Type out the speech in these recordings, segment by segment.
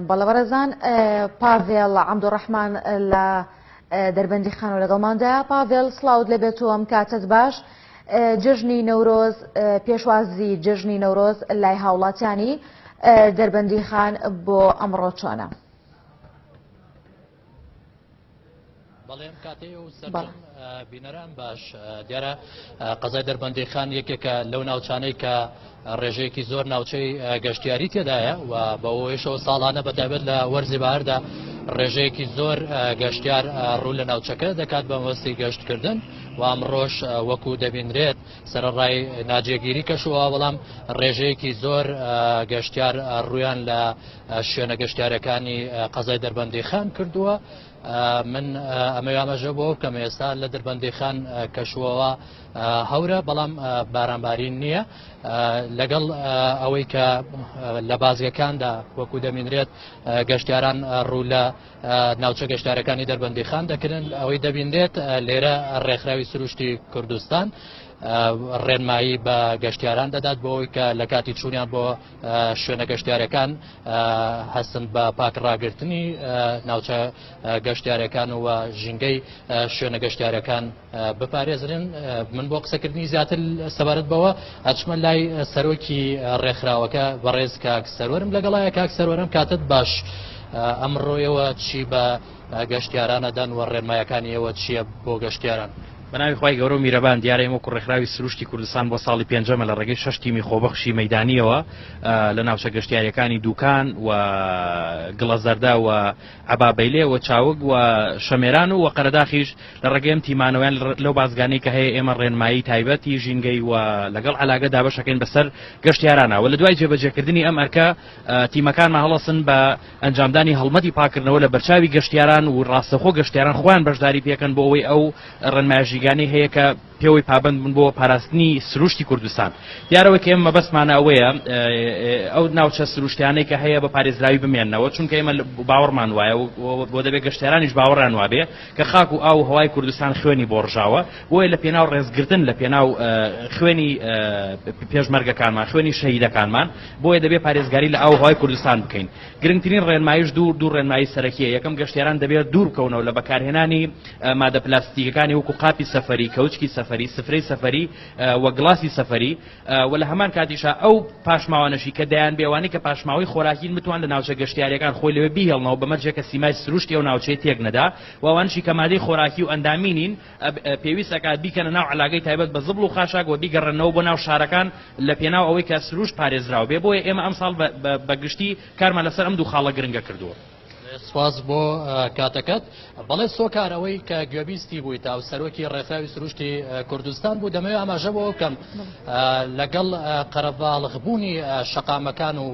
بەڵەوەرەزان پاڤێڵ عەبدوڕەحمان لە دەربەندی خان و لەگەڵماندا. پاڤێڵ سڵاوت لەبێت و ئەم کاتت باش. جژنی نەورۆز پێشوازی جژنی نەورۆز لای هاوڵاتیانی دەربەندی خان بۆ ئەمڕۆ چۆنە؟ بەڵێم کاتەیە و سەرجەم بینەران باش دیارە قەزای دەربەندی خان یەکێکە لەو ناوچانەی کە ڕێژەیەکی زۆر ناوچەی گەشتیاری تێدایە و بەەوەیشەوە ساڵانە بەتایبەت لە وەرزی بەهاردا ڕێژەیەکی زۆر گەشتیار ڕوو لە ناوچەکە دەکات بە مەبەستی گەشتکردن و ئەمڕۆژ وەکو دەبینرێت سەرەڕای ناجێگیری کەشووە بەڵام ڕێژەیەکی زۆر گەشتیار ڕوویان لە شوێنە گەشتیارەکانی قەزای دەربەندی خان کردووە. من ئەمەیامەژە بۆ کەم ئێستا لە دەربەندی خان کەشووەوە هەورە بەڵام بارانبارین نییە لەگەڵ ئەوەی کە لە بازگەکاندا وەکو دەبینرێت گەشتیاران ڕوو لە ناوچە گەشتارەکانی دەربەندی خان دەکردن ئەوەی دەبینرێت لێرە ڕێکخراوی سروشتی کوردستان ڕێنمایی بە گەشتیاران دەدات بۆ ئەوەی کە لە کاتی چوونیان بۆ شوێنە گەشتیارەکان هەستن بە پاکڕاگرتنی ناوچە گەشتیارەکان و ژینگەی شوێنە گەشتیارەکان بپارێزرن. من بۆ قسەکردنی زیاتر سەبارەت بەوە ئەچمە لای سەرۆکی ڕێکخراوەکە بەڕێز کاک سەرۆرم لەگەڵایە کاک سەرۆرم کاتت باش. ئەمڕۆیەوە چی بە گەشتیارانەدەن و ڕێنمایەکانی ئێوە چییە بۆ گەشتیاران؟ بەناوی خی گەورە و میرەبان دیارە ئێمە ڕێکخراوی سروشتی کوردستان بۆ ساڵی پێنجەمە لە ڕێگەی 6 تیمی خۆبەخشی مەیدانیەوە لە ناوچە گەشتیارەکانی دوکان و گڵەزەردا و عەبابەیلێ و چاوگ و شەمێران و قەرەداخیش لە ڕێگەی تیمانەوەیان لەو بازگانەی کە هەیە ئێمە ڕێنمایی تایبەتی ژینگەی و لەگەڵ عەلاگەدا بەشەکەین بەسەر گەشتیارانەوە. لە دوای جێبەجێکردنی ئەم ئەرکە تیمەکانمان هەڵەسن بە ئەنجامدانی هەڵمەتی پاکردنەوە لە بەرچاوی گەشتیاران و ڕاستەخۆ گەشتیاران خۆیان بەشداری پێکەن بۆ ئەوەی ئەو ڕێنمایەژیگانی هەیە کە پێوەی پابند بن بۆ پاراستنی سروشتی کوردستان. دیارەوەی کە ئێمە مەبەستمانە ئەوەیە ئەو ناوچە سروشتیانەی کە هەیە بە پارێزراوی بمێننەوە چونکە ئێمە باوەڕمان وایە بۆ دەبێت گەشتیارانیش باوەڕیان وابێ کە خاک و ئاو هەوای کوردستان خوێنی بۆ ڕژاوە بۆیە لە پێناو ڕێزگرتن لە پێناو خوێنی پێشمەرگەکانمان خوێنی شەهیدەکانمان بۆیە دەبێت پارێزگاری لە ئاو هەوای کوردستان بکەین. گرنگترین ڕێنماییش دوو ڕێنمایی سەرەکیە. یەکەم گەشتیاران دەبێت دوور بکەونەوە لە بەکارهێنانی مادە پلاستیکەکانی وەکو قاپی سەفەری کەوچکی سەفەری سفرەی سەفەری و گڵاسی سەفەری و لە هەمان کاتیشا ئەو پاشماوانەشی کە دەیان بێوانی کە پاشماوەی خۆراکین بتوان لە ناوچە گەشتیارەکان خۆی لەوێ بیهێڵنەوە بەمەرجێکە سیمای سروشتی ئەو ناوچەی تێک نەدا و ئەوانشی کە مادەی خۆراکی و ئەندامینین پێویستە کات بیکەنە ناو عەلاگەی تایبەت بە زبڵ و خاشاک و بیگەڕێنەوە بۆ ناو شارەکان لە پێناو ئەوەی کە سروشت پارێزراوە بێ. بۆیە ئێمە ئەم ساڵ بەگشتی کارمان لەسەر ئەم دوو خاڵە گرنگە کردووە. سواز بۆ کاتەکەت. بەڵێ سۆکارەوەی کە گوێبیستی بوویت و سەرۆکی ڕێکخراوی سروشتی کوردستان بوو دەمەوێت ئاماژە بۆ بکەم لەگەڵ قەرەباڵغبوونی شەقامەکان و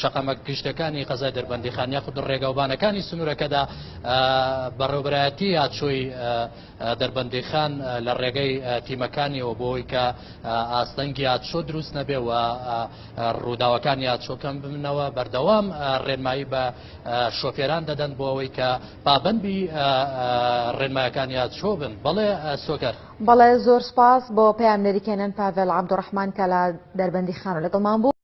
شەقامە گشتەکانی قەزای دەربەندی خان یاخود ڕێگەوبانەکانی سنوورەکەدا بەڕێوەبەرایەتی هاتشۆی دەربەندی خان لە ڕێگەی تیمەکانیەوە بۆی کە ئاستەنگی هاتشۆ دروست نەبێ و ڕووداوەکانی هاتشۆکەم بمنەوە بەردەوام ڕێنمایی بە شۆفێران دەدەن بۆ ئەوەی کە پابەندی ڕێنمایەکانی هاتشۆ بن. بەڵێ سۆکەر. بەڵێ زۆر سپاس بۆ پەیام نەریکێنن پاڤێڵ عەبدوڕەحمان کە لە دەربەندی خان و لەگەڵمان بوو.